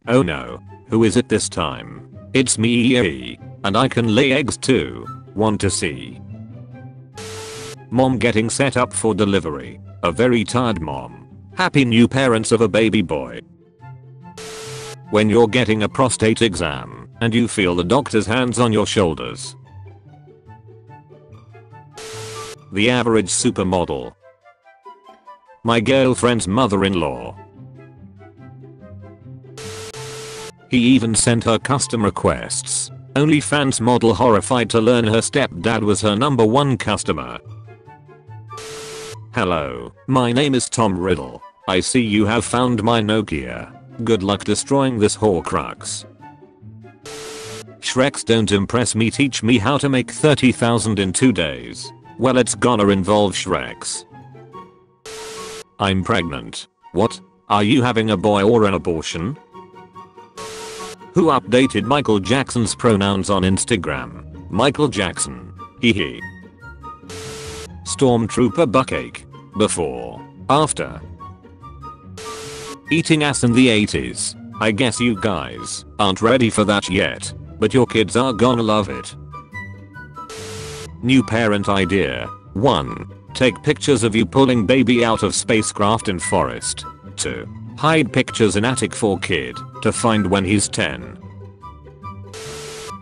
Oh no, who is it this time? It's me, and I can lay eggs too. Want to see? Mom getting set up for delivery. A very tired mom. Happy new parents of a baby boy. When you're getting a prostate exam and you feel the doctor's hands on your shoulders. The average supermodel. My girlfriend's mother-in-law. He even sent her custom requests. OnlyFans model horrified to learn her stepdad was her #1 customer. Hello, my name is Tom Riddle. I see you have found my Nokia. Good luck destroying this Horcrux. Shreks don't impress me. Teach me how to make 30,000 in 2 days. Well, it's gonna involve Shreks. I'm pregnant. What? Are you having a boy or an abortion? Who updated Michael Jackson's pronouns on Instagram? Michael Jackson. Hehe. Stormtrooper buckache. Before. After. Eating ass in the 80s. I guess you guys aren't ready for that yet, but your kids are gonna love it. New parent idea. 1. Take pictures of you pulling baby out of spacecraft in forest. 2. Hide pictures in attic for kid to find when he's 10.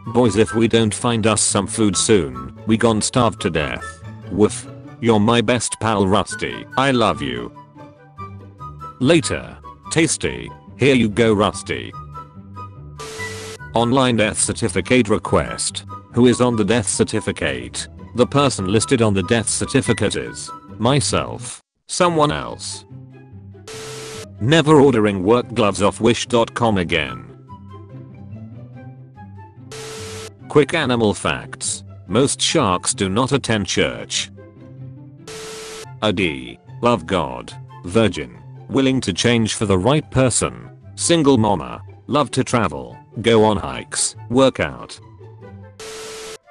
Boys, if we don't find us some food soon, we gon' starve to death. Woof. You're my best pal Rusty. I love you. Later. Tasty. Here you go Rusty. Online death certificate request. Who is on the death certificate? The person listed on the death certificate is myself. Someone else. Never ordering work gloves off wish.com again. Quick animal facts. Most sharks do not attend church. AD. Love God. Virgin. Willing to change for the right person. Single mama. Love to travel. Go on hikes. Work out.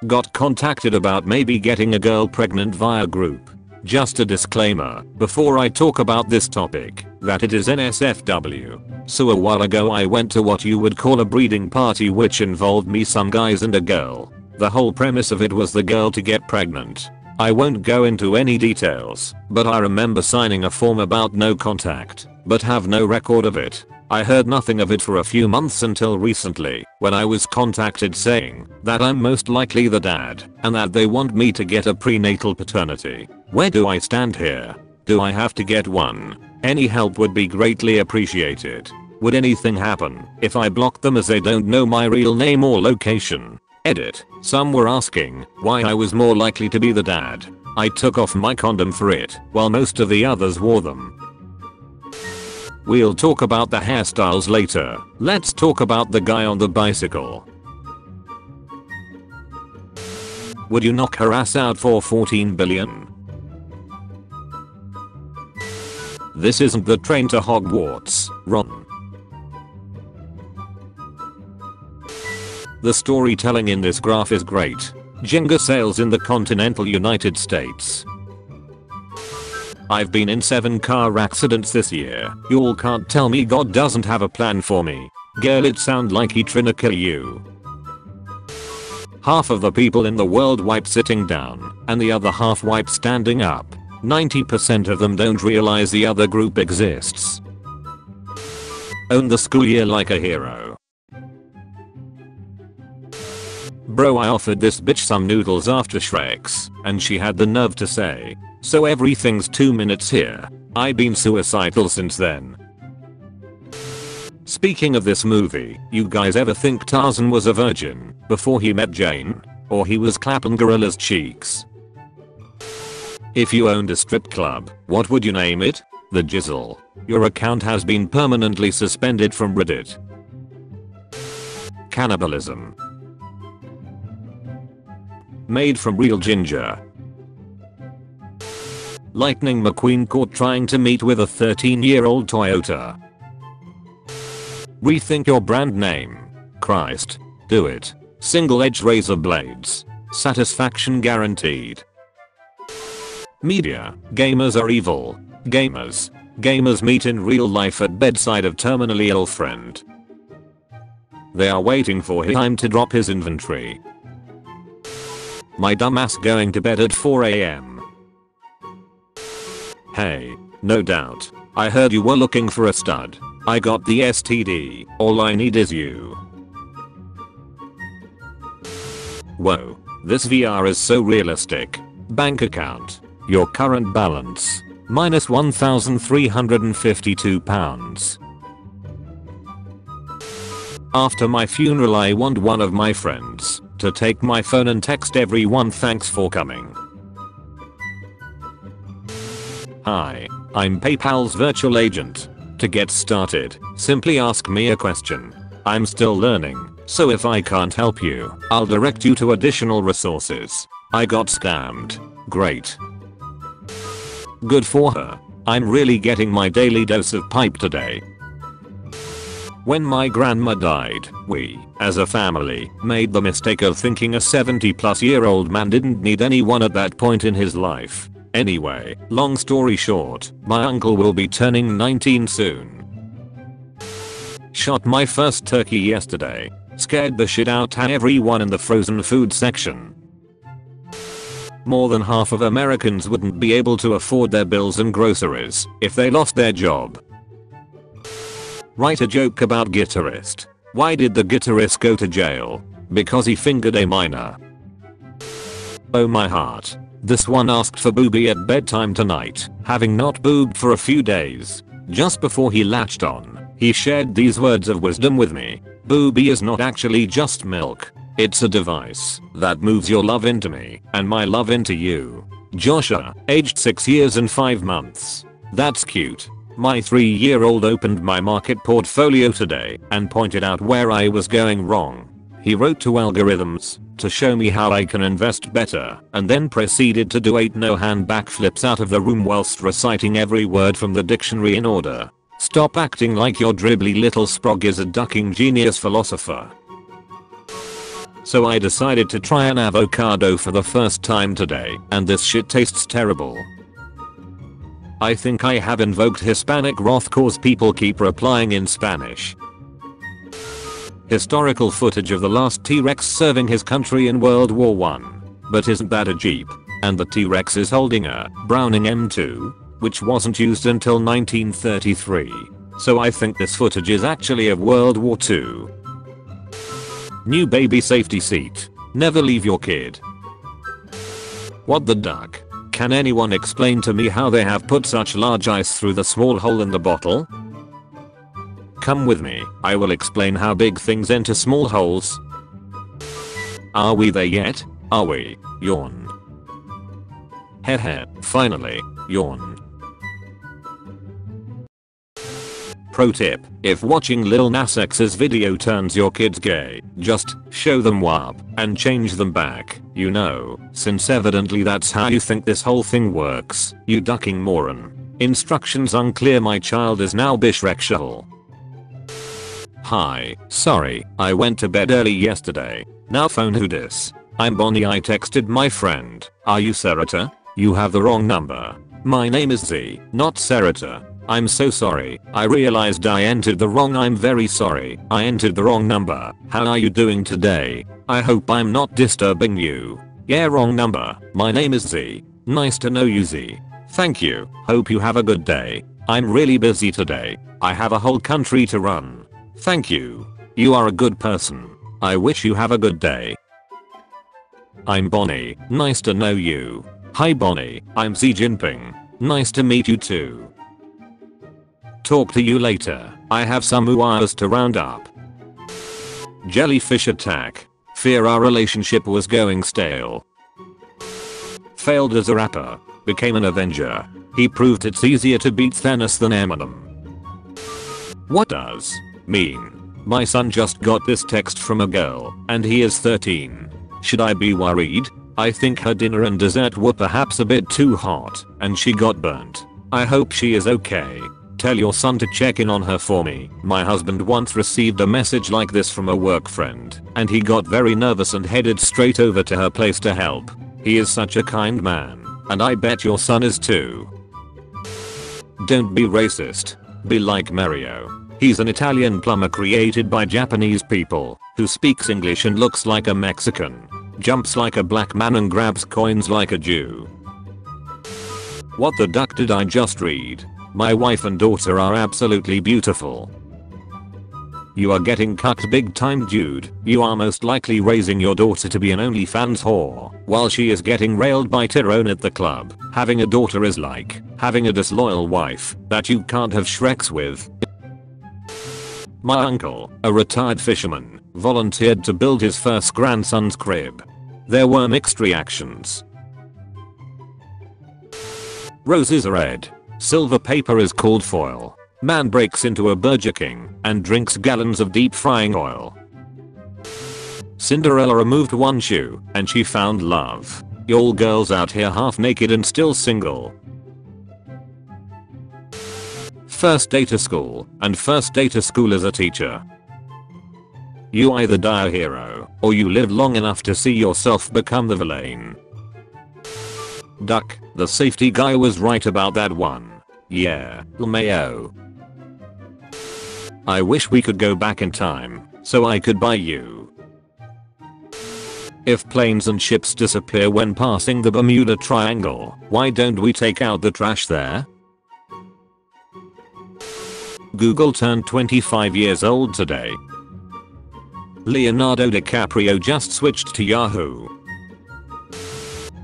Got contacted about maybe getting a girl pregnant via group. Just a disclaimer before I talk about this topic that it is NSFW. So a while ago I went to what you would call a breeding party, which involved me, some guys and a girl. The whole premise of it was the girl to get pregnant. I won't go into any details, but I remember signing a form about no contact, but have no record of it. I heard nothing of it for a few months until recently, when I was contacted saying that I'm most likely the dad and that they want me to get a prenatal paternity. Where do I stand here? Do I have to get one? Any help would be greatly appreciated. Would anything happen if I block them as they don't know my real name or location? Edit. Some were asking why I was more likely to be the dad. I took off my condom for it, while most of the others wore them. We'll talk about the hairstyles later. Let's talk about the guy on the bicycle. Would you knock her ass out for 14 billion? This isn't the train to Hogwarts, Ron. The storytelling in this graph is great. Jenga sales in the continental United States. I've been in 7 car accidents this year. Y'all can't tell me God doesn't have a plan for me. Girl, it sound like he tryna kill you. Half of the people in the world wipe sitting down, and the other half wipe standing up. 90% of them don't realize the other group exists. Own the school year like a hero. Bro, I offered this bitch some noodles after Shreks, and she had the nerve to say, "So everything's 2 minutes here." I've been suicidal since then. Speaking of this movie, you guys ever think Tarzan was a virgin before he met Jane? Or he was clapping gorillas' cheeks? If you owned a strip club, what would you name it? The Jizzle. Your account has been permanently suspended from Reddit. Cannibalism. Made from real ginger. Lightning McQueen caught trying to meet with a 13-year-old Toyota. Rethink your brand name. Christ. Do it. Single-edged razor blades. Satisfaction guaranteed. Media. Gamers are evil. Gamers. Gamers meet in real life at bedside of terminally ill friend. They are waiting for him to drop his inventory. My dumbass going to bed at 4 AM. Hey, no doubt. I heard you were looking for a stud. I got the STD. All I need is you. Whoa. This VR is so realistic. Bank account. Your current balance. Minus £1,352. After my funeral I want one of my friends to take my phone and text everyone thanks for coming. Hi, I'm PayPal's virtual agent. To get started, simply ask me a question. I'm still learning, so if I can't help you, I'll direct you to additional resources. I got scammed. Great. Good for her. I'm really getting my daily dose of pipe today. When my grandma died, we, as a family, made the mistake of thinking a 70-plus-year-old man didn't need anyone at that point in his life. Anyway, long story short, my uncle will be turning 19 soon. Shot my first turkey yesterday. Scared the shit out of everyone in the frozen food section. More than half of Americans wouldn't be able to afford their bills and groceries if they lost their job. Write a joke about guitarist. Why did the guitarist go to jail? Because he fingered a minor. Oh my heart. This one asked for booby at bedtime tonight, having not boobed for a few days. Just before he latched on, he shared these words of wisdom with me. Booby is not actually just milk. It's a device that moves your love into me and my love into you. Joshua, aged 6 years and 5 months. That's cute. My 3-year-old opened my market portfolio today and pointed out where I was going wrong. He wrote to algorithms to show me how I can invest better and then proceeded to do 8 no-hand backflips out of the room whilst reciting every word from the dictionary in order. Stop acting like your dribbly little sprog is a ducking genius philosopher. So I decided to try an avocado for the first time today and this shit tastes terrible. I think I have invoked Hispanic wrath cause people keep replying in Spanish. Historical footage of the last T-Rex serving his country in World War I. But isn't that a Jeep? And the T-Rex is holding a Browning M2, which wasn't used until 1933. So I think this footage is actually of World War II. New baby safety seat. Never leave your kid. What the duck? Can anyone explain to me how they have put such large ice through the small hole in the bottle? Come with me, I will explain how big things enter small holes. Are we there yet? Are we? Yawn. Heh, finally, yawn. Pro tip, if watching Lil Nas X's video turns your kids gay, just show them WAP and change them back, you know, since evidently that's how you think this whole thing works, you ducking moron. Instructions unclear, my child is now bisexual. Hi, sorry, I went to bed early yesterday. Now phone who dis? I'm Bonnie, I texted my friend. Are you Sarita? You have the wrong number. My name is Z, not Sarita. I'm so sorry, I realized I entered the wrong. I'm very sorry, I entered the wrong number. How are you doing today? I hope I'm not disturbing you. Yeah, wrong number. My name is Z. Nice to know you, Z. Thank you, hope you have a good day. I'm really busy today. I have a whole country to run. Thank you. You are a good person. I wish you have a good day. I'm Bonnie, nice to know you. Hi Bonnie, I'm Xi Jinping. Nice to meet you too. Talk to you later, I have some hours to round up. Jellyfish attack. Fear our relationship was going stale. Failed as a rapper. Became an Avenger. He proved it's easier to beat Thanos than Eminem. What does mean? My son just got this text from a girl and he is 13. Should I be worried? I think her dinner and dessert were perhaps a bit too hot and she got burnt. I hope she is okay. Tell your son to check in on her for me. My husband once received a message like this from a work friend and he got very nervous and headed straight over to her place to help. He is such a kind man and I bet your son is too. Don't be racist. Be like Mario. He's an Italian plumber created by Japanese people, who speaks English and looks like a Mexican, jumps like a black man and grabs coins like a Jew. What the duck did I just read? My wife and daughter are absolutely beautiful. You are getting cut big time, dude. You are most likely raising your daughter to be an OnlyFans whore, while she is getting railed by Tyrone at the club. Having a daughter is like having a disloyal wife that you can't have Shreks with. My uncle, a retired fisherman, volunteered to build his first grandson's crib. There were mixed reactions. Roses are red. Silver paper is called foil. Man breaks into a Burger King and drinks gallons of deep frying oil. Cinderella removed one shoe and she found love. Y'all girls out here half naked and still single. First day to school, and first day to school as a teacher. You either die a hero, or you live long enough to see yourself become the villain. Duck, the safety guy was right about that one. Yeah, LMAO. I wish we could go back in time, so I could buy you. If planes and ships disappear when passing the Bermuda Triangle, why don't we take out the trash there? Google turned 25 years old today. Leonardo DiCaprio just switched to Yahoo.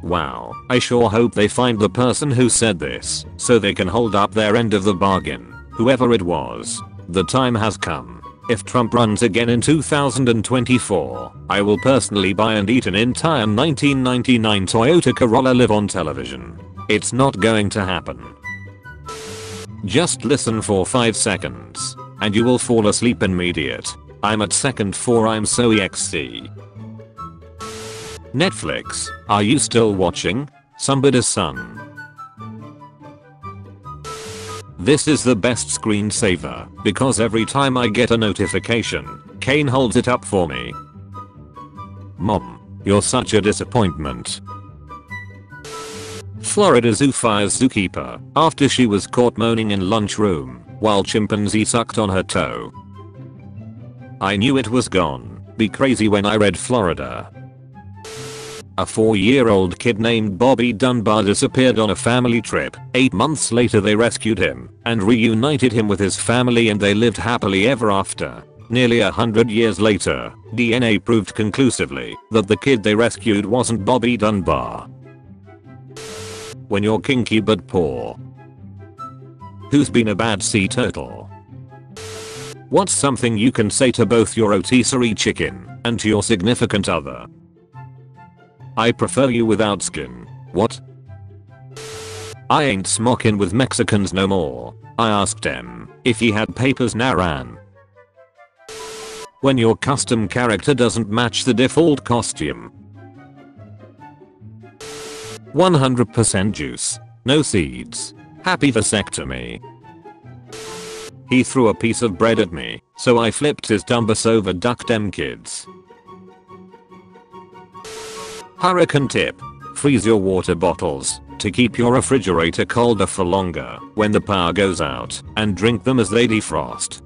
Wow, I sure hope they find the person who said this, so they can hold up their end of the bargain. Whoever it was, the time has come. If Trump runs again in 2024, I will personally buy and eat an entire 1999 Toyota Corolla live on television. It's not going to happen. Just listen for 5 seconds, and you will fall asleep immediate. I'm at second 4, I'm so EXC. Netflix, are you still watching? Somebody's son. This is the best screensaver, because every time I get a notification, Kane holds it up for me. Mom, you're such a disappointment. Florida Zoo fires zookeeper after she was caught moaning in lunchroom while chimpanzee sucked on her toe. I knew it was gone be crazy when I read Florida. A 4-year-old kid named Bobby Dunbar disappeared on a family trip. 8 months later they rescued him and reunited him with his family and they lived happily ever after. Nearly 100 years later, DNA proved conclusively that the kid they rescued wasn't Bobby Dunbar. When you're kinky but poor. Who's been a bad sea turtle? What's something you can say to both your rotisserie chicken and to your significant other? I prefer you without skin. What? I ain't smocking with Mexicans no more. I asked him if he had papers Naran. When your custom character doesn't match the default costume. 100% juice. No seeds. Happy vasectomy. He threw a piece of bread at me, so I flipped his dumbus over. Duck dem kids. Hurricane tip. Freeze your water bottles to keep your refrigerator colder for longer when the power goes out and drink them as they defrost.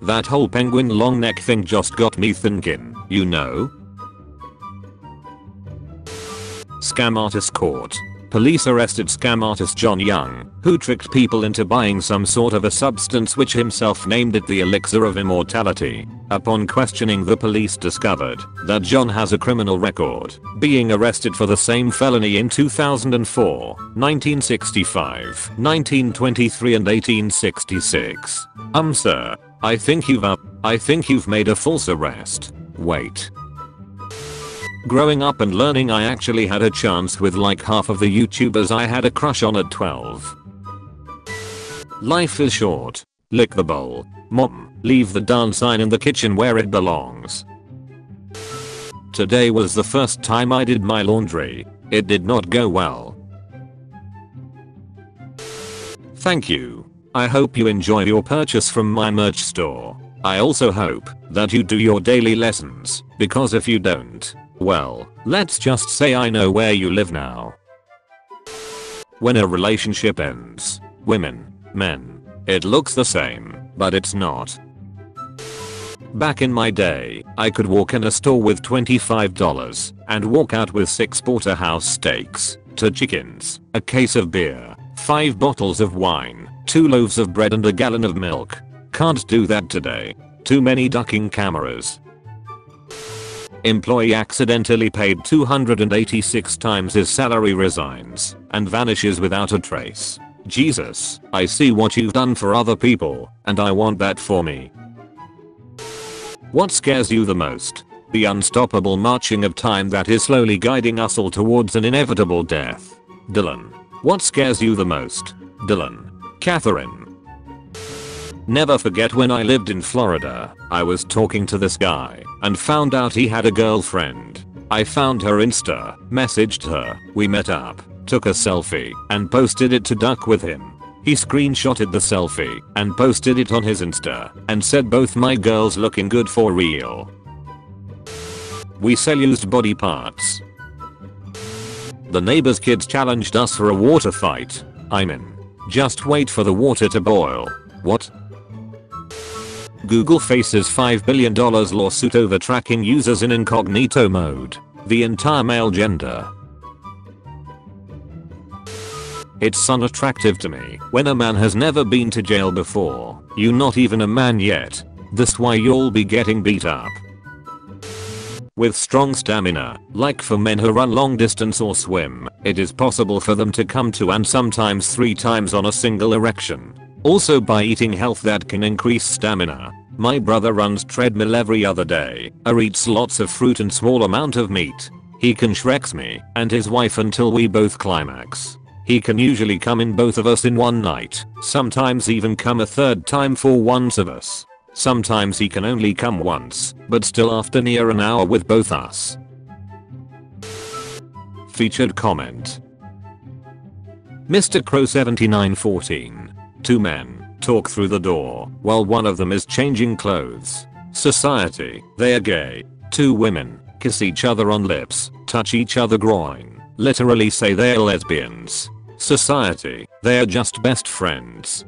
That whole penguin long neck thing just got me thinking, you know? Scam artist caught. Police arrested scam artist John Young, who tricked people into buying some sort of a substance which himself named it the elixir of immortality. Upon questioning, the police discovered that John has a criminal record, being arrested for the same felony in 2004, 1965, 1923 and 1866. Sir, I think you've made a false arrest. Wait. Growing up and learning, I actually had a chance with like half of the YouTubers I had a crush on at 12. Life is short. Lick the bowl. Mom, leave the darn sign in the kitchen where it belongs. Today was the first time I did my laundry. It did not go well. Thank you. I hope you enjoy your purchase from my merch store. I also hope that you do your daily lessons, because if you don't, well, let's just say I know where you live now. When a relationship ends, women, men, It looks the same, but it's not. Back in my day, I could walk in a store with $25 and walk out with 6 porterhouse steaks, 2 chickens, a case of beer, 5 bottles of wine, 2 loaves of bread and a gallon of milk. Can't do that today. Too many ducking cameras. Employee accidentally paid 286 times his salary, resigns, and vanishes without a trace. Jesus, I see what you've done for other people, and I want that for me. What scares you the most? The unstoppable marching of time that is slowly guiding us all towards an inevitable death. Dylan. What scares you the most? Dylan. Catherine. Never forget when I lived in Florida, I was talking to this guy and found out he had a girlfriend. I found her Insta, messaged her, we met up, took a selfie, and posted it to duck with him. He screenshotted the selfie and posted it on his Insta and said both my girls looking good for real. We sell used body parts. The neighbor's kids challenged us for a water fight. I'm in. Just wait for the water to boil. What? Google faces $5 billion lawsuit over tracking users in incognito mode. The entire male gender. It's unattractive to me when a man has never been to jail before. You not even a man yet. This why you'll be getting beat up. With strong stamina, like for men who run long distance or swim, it is possible for them to come 2 and sometimes 3 times on a single erection. Also by eating health that can increase stamina. My brother runs treadmill every other day, or eats lots of fruit and small amount of meat. He can Shreks me and his wife until we both climax. He can usually come in both of us in one night, sometimes even come a 3rd time for once of us. Sometimes he can only come once, but still after near an hour with both us. Featured comment. Mr. Crow 7914. 2 men talk through the door while one of them is changing clothes. Society, they are gay. 2 women kiss each other on lips, touch each other groin, literally say they're lesbians. Society, they are just best friends.